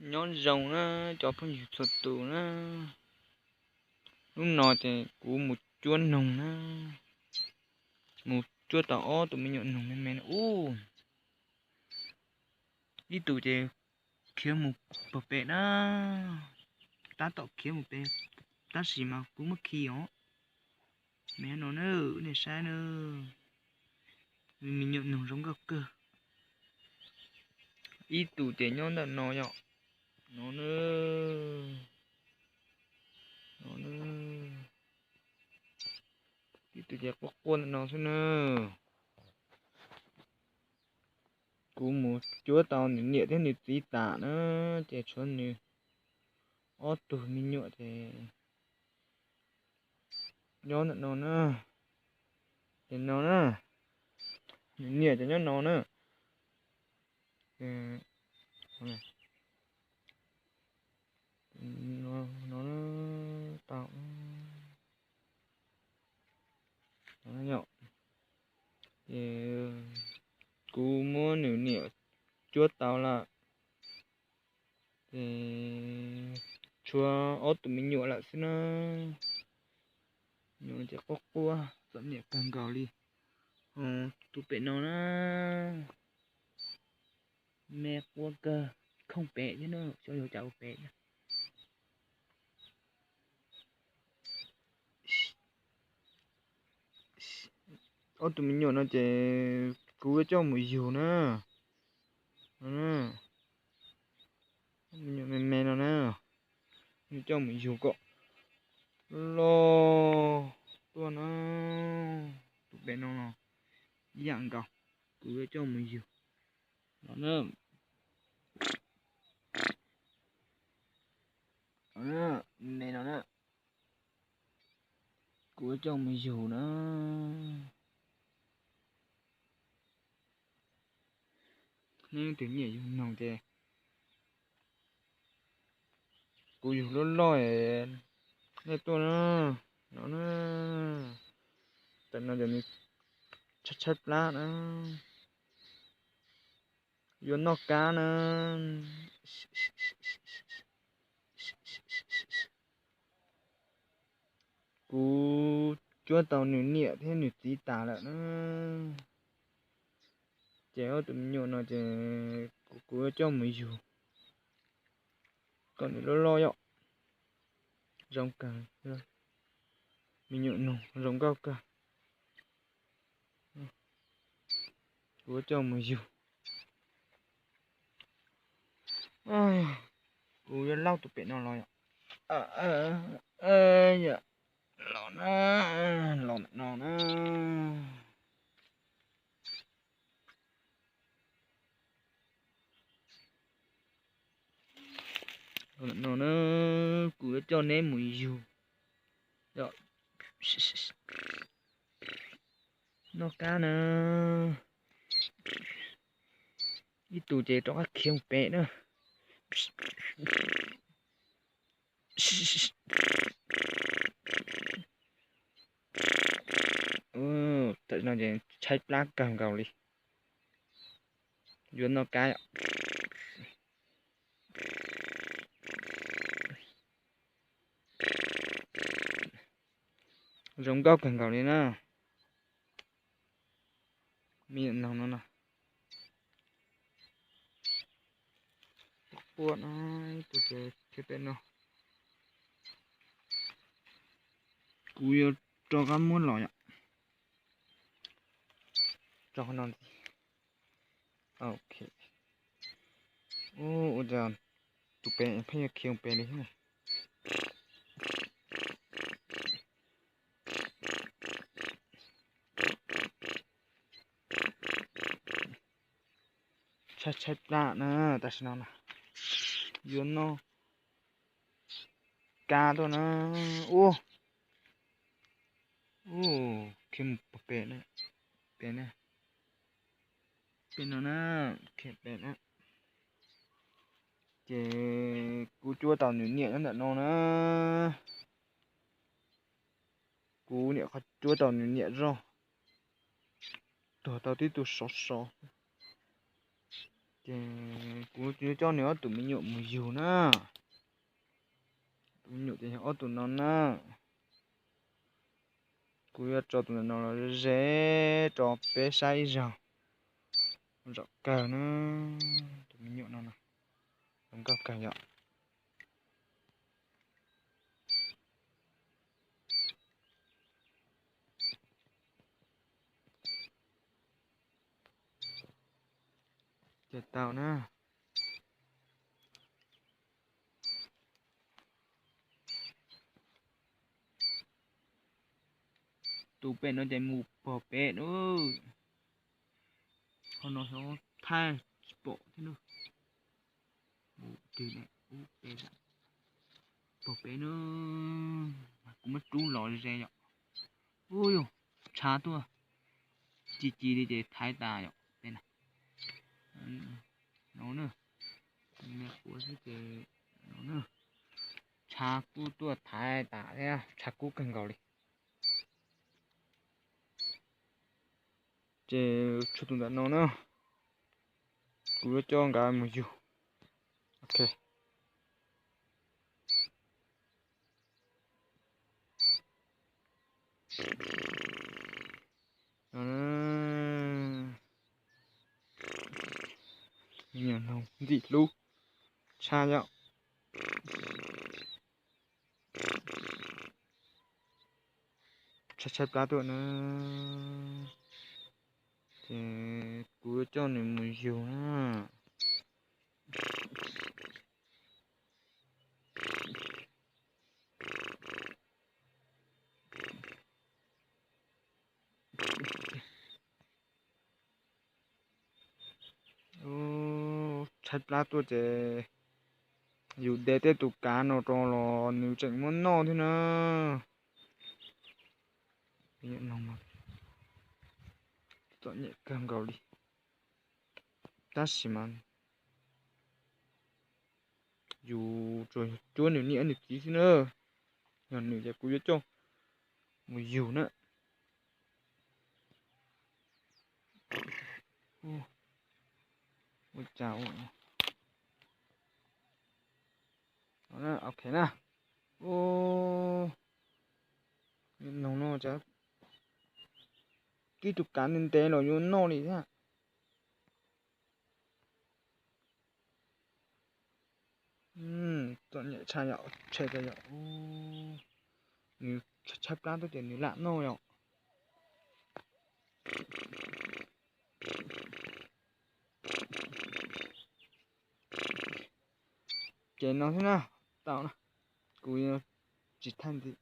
nhón rồng nó cho phong dụ sụt tù nó lúc nọ thì của một chúa nồng nó một chúa tỏ tụi mình nhọn nồng lên men u đi tụi thì kia một bậc bệ đó ta tỏ kia một bệ ta xì mà cũng mất khi ó mẹ nó nữa này sai nữa mình nhọn nồng giống gốc cơ đi tụi thì nhón là nó nhọ nó nữa nó nữa đi tụi thì có quân nó xuống nữa cú một chúa tao nhẹ thế này tí tả nữa trẻ xuân này ó tụi mình nhọ thì nhón là nó nữa thì nó nữa nhẹ cho nó nữa nó tạo nó nhọ thì cú muốn nửa nửa chuột tao là thì chua ớt tụi mình nhọ lại xin nó nhọ chỉ có cua dẫn nhẹ càng gào đi tụi bé nó mẹ cua cơ không bé chứ nữa cho vô cháu bé nha ớt tụi mình nhọ nó chỉ cú cho mùi dầu nữa mình nhọ mẹ nó nè cho mùi dầu cọ lo tua nó tụi bé nó dạng cọc cứ cho mình nhiều nó nữa mẹ nó nữa cứ cho mình nhiều nữa nên tiếng nhảy dùng nòng thì cứ dùng lo lo để tôi nó tận nó để chất chất lá nữa vô nó cá nữa cú chúa tàu nửa nhẹ thế nửa tí tả lại nữa chéo tụi mình nhổ nó thì cú cho mình dù còn nó lo nhọ rong cả mình nhổ nổ rong cao cả cú cho mình dù cú lau tụi bé nó lo nhọ dạ lon nó cú cho ném mùi dù rồi nó cá nữa đi tù chế cho các khiêng bé nữa tại nó vậy cháy lá càng gào đi vô nó cái giống gốc càng gào đi nè miệng nào nó nè buồn ai tụi cái tên nó cúi cho các muốn lòi ạ cho nó ok ô giờ tụi bé phải khiêng bé đi ha chết lạ nè tại sao nè vô nó cá thôi nè ô khiêng bé nè bé nó nè khiêng bé nè chế cú chua tàu nhuyễn nhẹ nó nó nè cú nhẹ khó chua tàu nhuyễn nhẹ rồi tàu tí tụ sọ Chè cú cho nữa tụi mình nhộn mùi dùu nè. Tụi mình nhộn thì họ tụi nó nè. Cú cho tụi nó là dễ cho bé say rồi. Rõ cờ nữa. Tụi mình nhộn nó nè. Không có cờ nhộn. Chè tao nè. Tụi bé nó chạy mù bỏ bé nữa. Họ nó thay bộ thế nữa. Mù từ này. Bé ra. Bỏ bé nữa. Cũng mất trú lòi ra nhở. Ôi dồi. Chá tôi. Chỉ đi để thái tà nhở. Đây này. Nó nữa. Mẹ của cái nó nữa. Chá cú tôi thái tà thế à. Chá cú cần gạo đi. Chê cho tụi nó nữa. Cú cho con gái một dù. Ok. Nhiều nồng gì luôn. Cha nhậu. Chắc lá tụi nó. Thì cú cho này một dù nữa. Chắc lá tụi chứ. Dù để tới tụi cá nó cho nó nếu chẳng muốn nó thế nữa. Nhận nồng mà. Tụi nhẹ cầm gạo đi. 다시만 dù rồi chúa nếu nhẹ được tí nữa còn nếu giờ cuối cho một dù nữa một chảo đó ok nè ô nó chắc cái tụt cán lên té nó vô nó đi thế tụi nhẹ cha nhọ chạy ra nhọ nếu chấp lá tôi tiền nếu lạ nó nhọ cái nó thế nào tạo nè cùi chỉ thanh thì